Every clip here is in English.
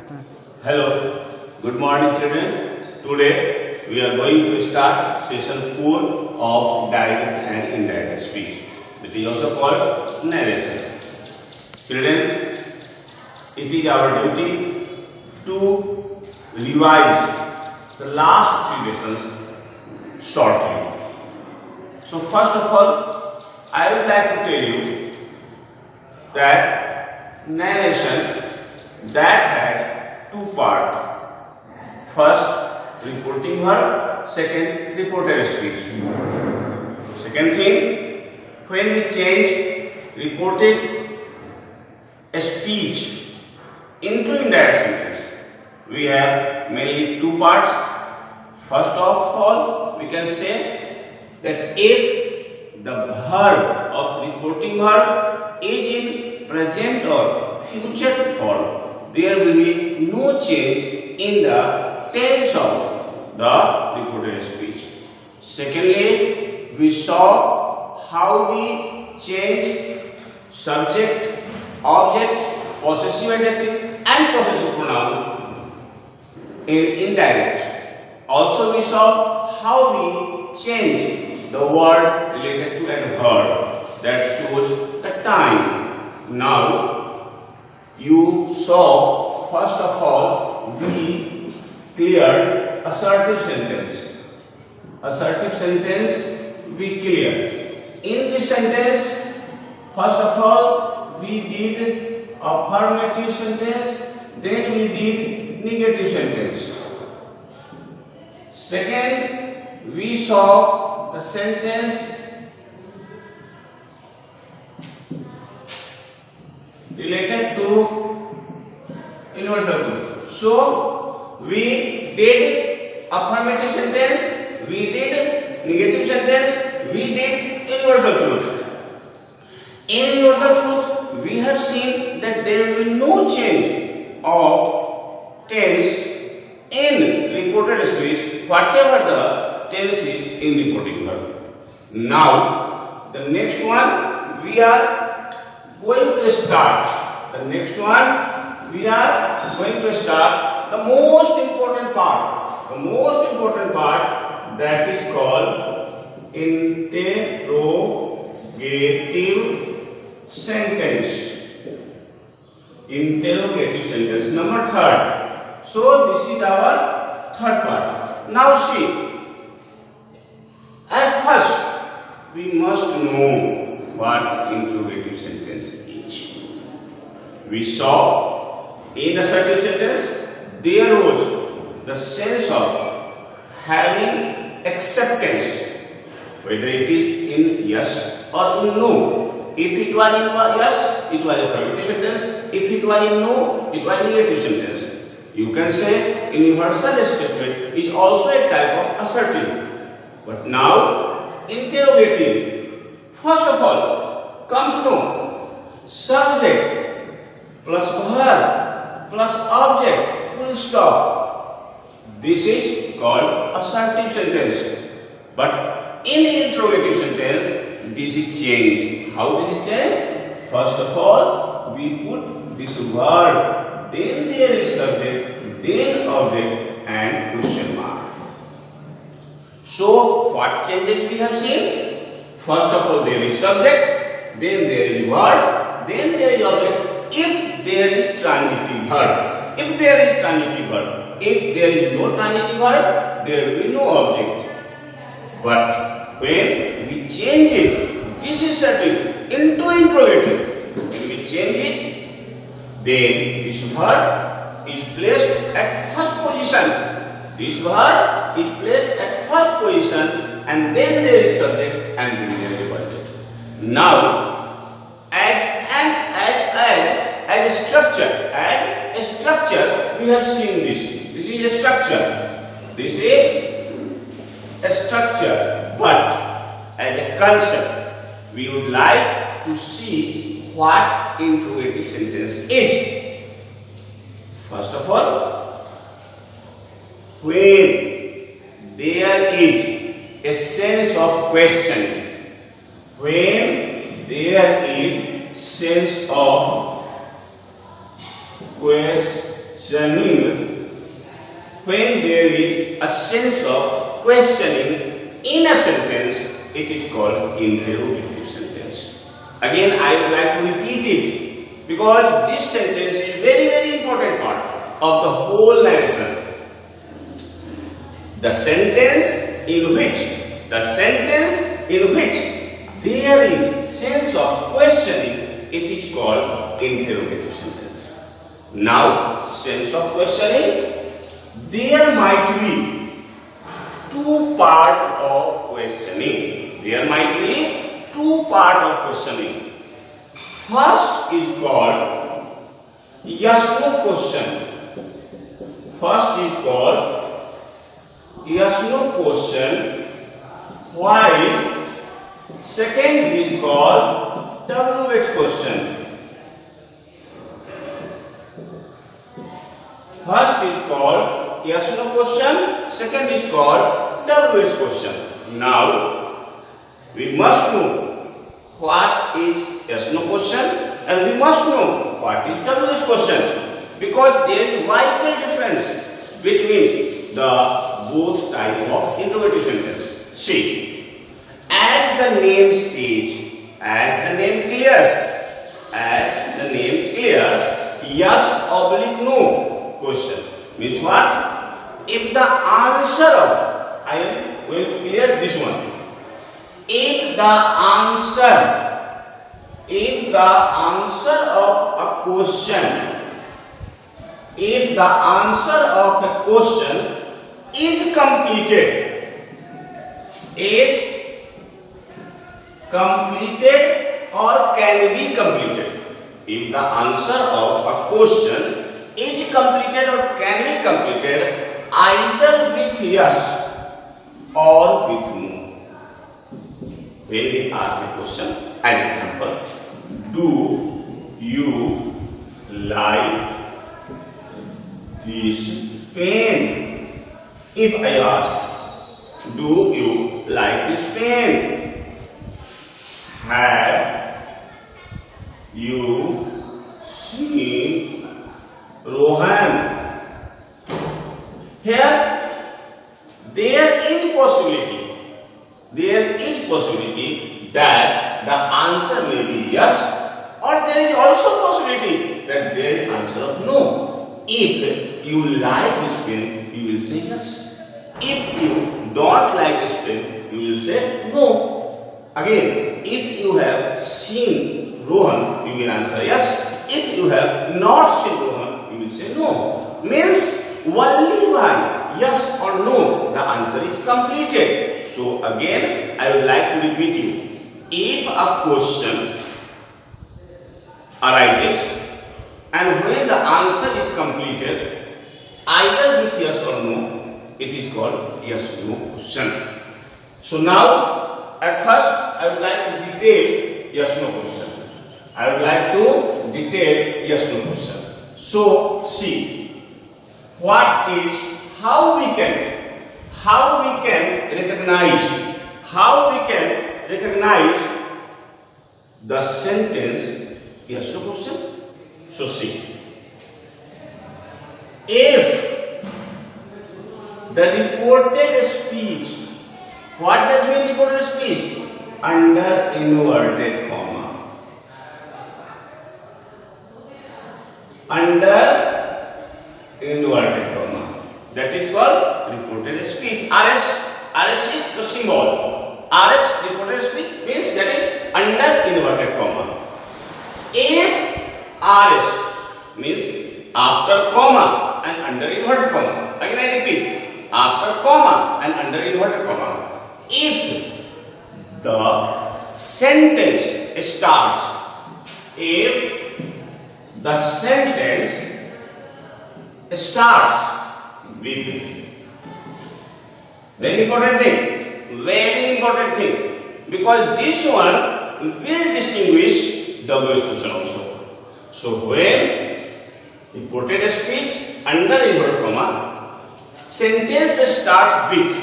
Hello, good morning children. Today we are going to start session 4 of direct and indirect speech. It is also called narration. Children, it is our duty to revise the last 3 lessons shortly. So first of all, I would like to tell you that narration that has 2 parts. First, reporting verb. Second, reported speech. Second thing, when we change reported speech into indirect sentence, we have mainly 2 parts. First of all, we can say that if the verb of reporting verb is in present or future form, there will be no change in the tense of the reported speech. Secondly, we saw how we change subject, object, possessive adjective and possessive pronoun in indirect. Also we saw how we change the word related to a verb that shows the time. Now you saw, first of all, we cleared assertive sentence. Assertive sentence we cleared. In this sentence, first of all, we did affirmative sentence, then we did negative sentence. Second, we saw the sentence related to universal truth. So we did affirmative sentence, we did negative sentence, we did universal truth. In universal truth, we have seen that there will be no change of tense in reported speech, whatever the tense is in reporting verb. Now, the next one we are going to start. The next one we are going to start the most important part. The most important part that is called interrogative sentence. Interrogative sentence number 3rd. So this is our 3rd part. Now see, at first we must know what interrogative sentence is. We saw in assertive sentence there was the sense of having acceptance, whether it is in yes or in no. If it was in yes, it was affirmative sentence. If it was in no, it was negative sentence. You can say universal statement is also a type of assertive. But now interrogative. First of all, come to know subject plus verb plus object full stop. This is called assertive sentence. But in interrogative sentence, this is changed. How this is changed? First of all, we put this verb, then there is subject, then object and question mark. So what changes we have seen? First of all, there is subject, then there is verb, then there is object. If there is transitive verb, if there is transitive verb, if there is no transitive verb, there will be no object. But when we change it, this is certain, into interrogative. When we change it, then this verb is placed at first position. This verb is placed at first position. And then there is subject and then there is object. Now, as a structure, we have seen this. This is a structure. This is a structure. But as a concept, we would like to see what interrogative sentence is. First of all, when there is a sense of question, when there is sense of question, when there is a sense of questioning in a sentence, it is called interrogative sentence. Again, I would like to repeat it because this sentence is very, very important part of the whole narration. The sentence in which there is sense of questioning, it is called interrogative sentence. Now, sense of questioning, there might be two parts of questioning. First is called yes/no question. While second is called WH question. First is called yes/no question, second is called WH question. Now, we must know what is yes/no question and we must know what is WH question, because there is vital difference between the both type of interrogative sentence. See, as the name says, as the name clears, yes/no question means what? If the answer of, I am going to clear this one. If the answer of a question is completed or can be completed. If the answer of a question is completed or can be completed either with yes or with no. When we ask a question, an example, do you like this pen? If I ask, do you like this pen? Have you seen Rohan? Here, there is possibility that the answer may be yes, or there is also possibility that there is answer of no. If you like this pen, you will say yes. If you don't like this pen, you will say no. Again, if you have seen Rohan, you will answer yes. If you have not seen Rohan, you will say no. Means only by yes or no the answer is completed. So again, I would like to repeat you. If a question arises and when the answer is completed either with yes or no, it is called yes/no question. So now, at first, I would like to detail yes/no question. So see, how we can recognize the sentence yes/no question. So see, if the reported speech, what does mean reported speech? Under inverted comma. That is called reported speech. RS is the symbol. RS, reported speech, means that is under inverted comma. If RS means after comma and under inverted comma. Again I repeat, after comma and under inverted comma. If the sentence starts with very important thing, because this one will distinguish WH question also. So when reported speech under inverted comma, sentence starts with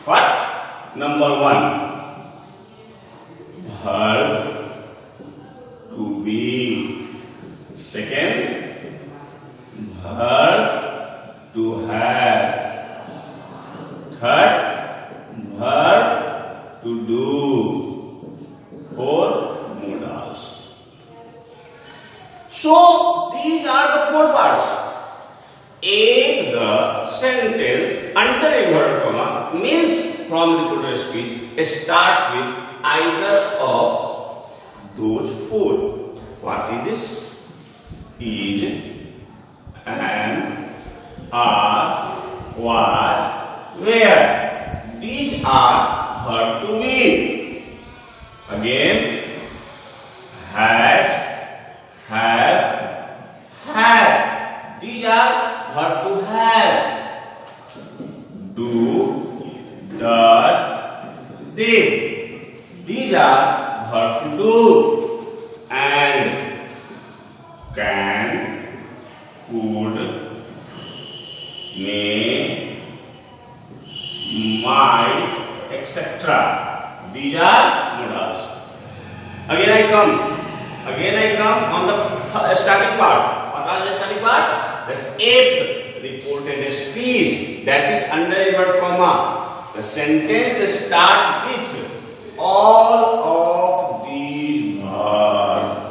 what? Number 1, verb to be. Second, verb to have. Third, verb to do. Four modals. So these are the four parts. If the sentence under inverted comma means from reported speech starts with either of those four. What is this? Is, and, are, was, where. These are verb to be. Again, had, have, had. These are verb to have. Do, does, did. These are verb to do. And, can, could, may, might, etc. These are modals. Again I come on the starting part. What is the starting part? That if reported a speech that is under inverted comma, the sentence starts with all of these verbs,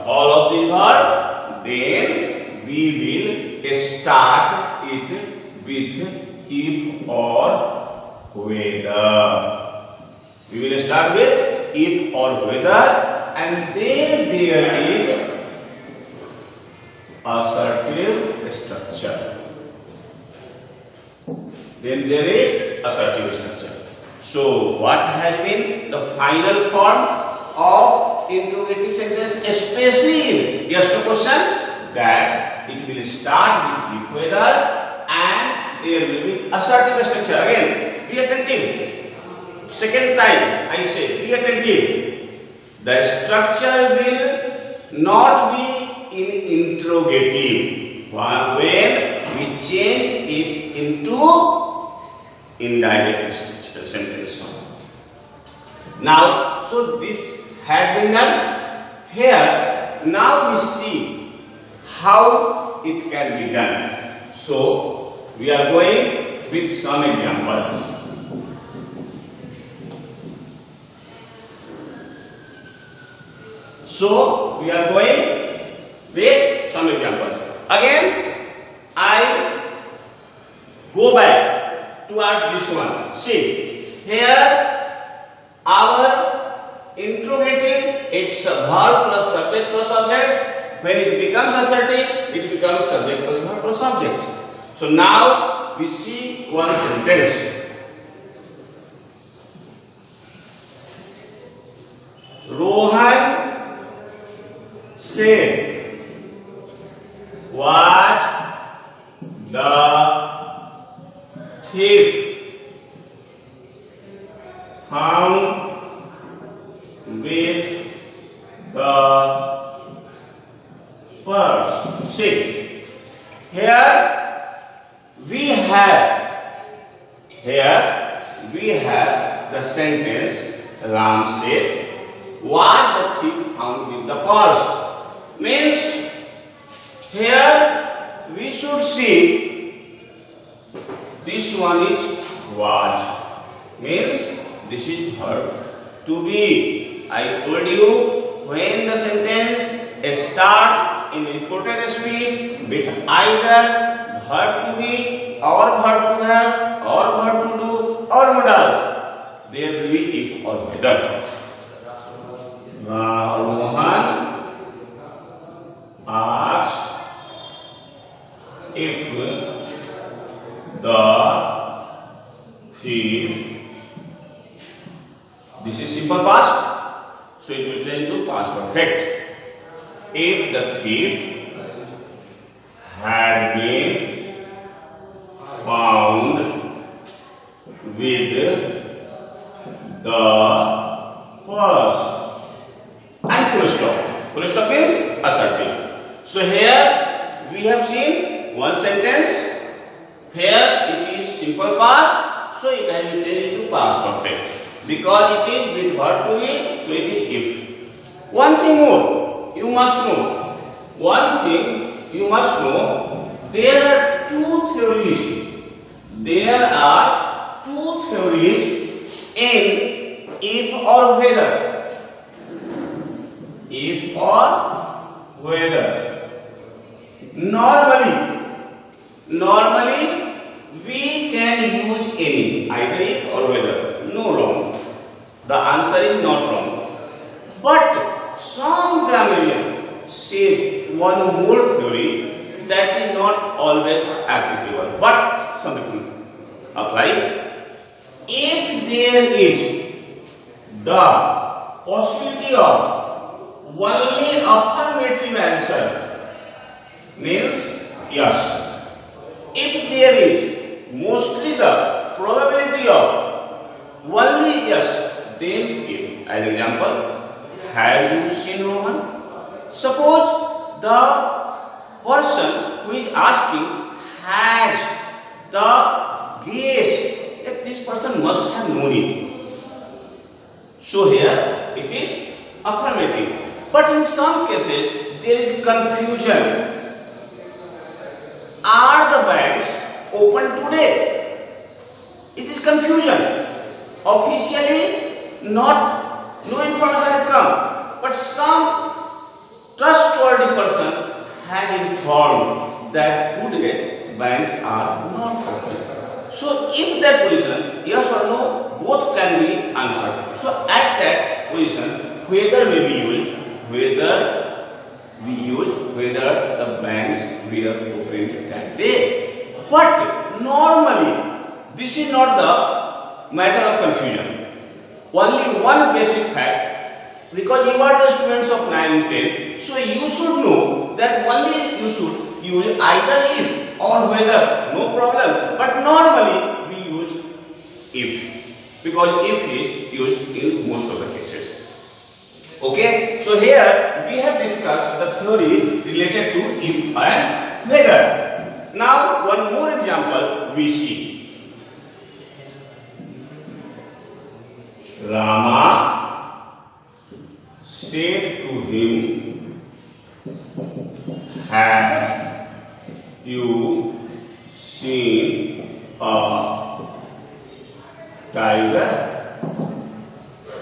then we will start it with if or whether. We will start with if or whether, and then there is assertive structure. Then there is assertive structure. So what has been the final form of interrogative sentence, especially in yes to question, that it will start with if whether and there will be assertive structure. Again, be attentive. Second time I say, be attentive. The structure will not be in interrogative when we change it into indirect sentence. Now, so this has been done. Here, now we see how it can be done. So, we are going with some examples. So, we are going with some examples. Again, I go back towards this one. See, here our interrogative, it's a verb plus subject plus object. When it becomes assertive, it becomes subject plus verb plus object. So now we see one sentence. Rohan said, was the thief found with the purse? See, here we have the sentence Ram said, was the thief found with the purse? Means here we should see this one is was, means this is verb to be. I told you when the sentence starts in reported speech with either verb to be or verb to have or verb to do or modals, there will be if or whether. Rohan asked if the thief, this is simple past, so it will change to past perfect. If the thief had been found with the purse, and full stop. Full stop means assertive. So here we have seen one sentence. Here it is simple past, so it has been changed into past perfect. Because it is with verb to be, so it is if. One thing more, you must know. One thing you must know, there are two theories. There are two theories in if or whether. If or whether. Normally we can use any, either if or whether. No wrong. The answer is not wrong. But some grammarian says one more theory that is not always applicable, but some people apply. If there is the possibility of only affirmative answer, means yes. If there is mostly the probability of only yes, then if. As example, have you seen Rohan? Suppose the person who is asking has the guess that this person must have known it. So here it is affirmative. But in some cases there is confusion. Are the banks open today? It is confusion. Officially no information has come, but some trustworthy person has informed that today banks are not open. So if that position, yes or no, both can be answered. So at that position, whether may be used, whether the banks were open that day. But normally, this is not the matter of confusion. Only one basic fact, because you are the students of 9 and 10, so you should know that only you should use either if or whether, no problem. But normally we use if, because if is used in most of the cases. Okay, so here we have discussed the theory related to if and whether. Now one more example we see. Rama said to him, have you seen a tiger?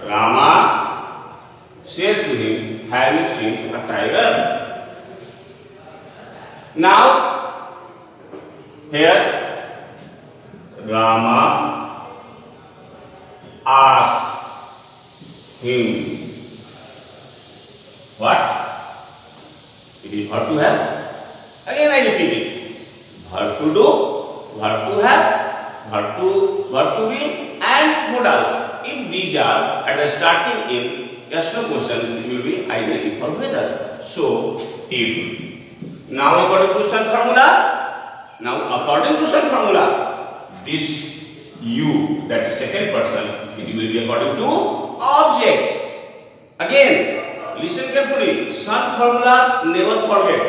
Rama said to him, have you seen a tiger? Now, here, Rama asked him, what? It is verb to have. Again I repeat it. Verb to do, verb to have, verb to be, and modals. If these are at the starting in yes no question, it will be either if or whether. So if. Now according to some formula, this you, that is second person, it will be according to object. Again, listen carefully. Some formula never forget.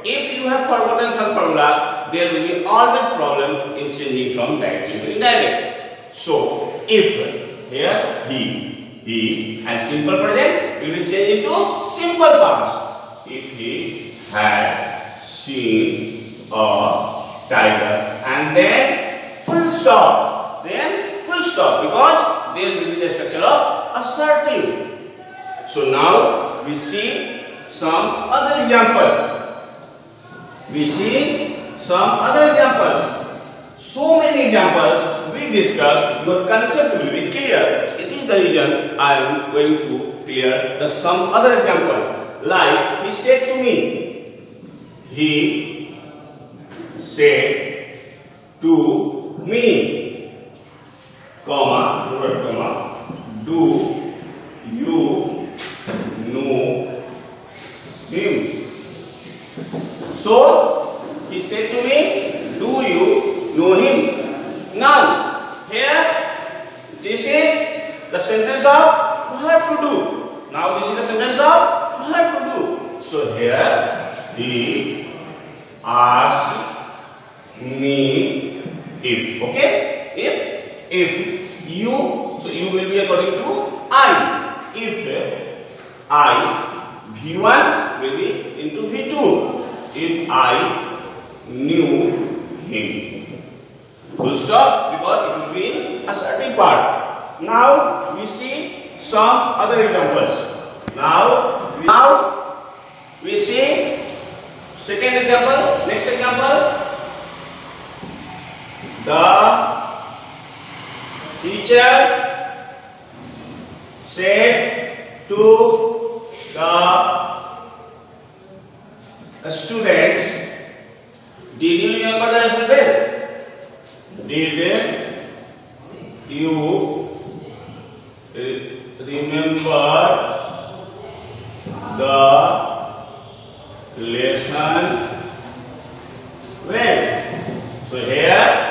If you have forgotten some formula, there will be always problem in changing from direct to indirect. So if here he and simple present, we will change into simple past. If he had seen a tiger, and then full stop, because there will be the structure of assertive. So now we see some other example. So many examples we discussed, your concept will be clear. It is the reason I am going to clear some other example. Like he said to me, comma, do you know him? So he said to me, do you know him? Now here this is the sentence of verb to do. Now this is the sentence of verb to do. So here he asked me if. Okay? If you, so you will be according to I. If I, V1 will be into V2. If I knew him. Full stop, because it will be in assertive part. Now we see some other examples. Now we see second example. Next example. The teacher said to the students, did you remember the lesson bell? Did you remember the lesson well? So here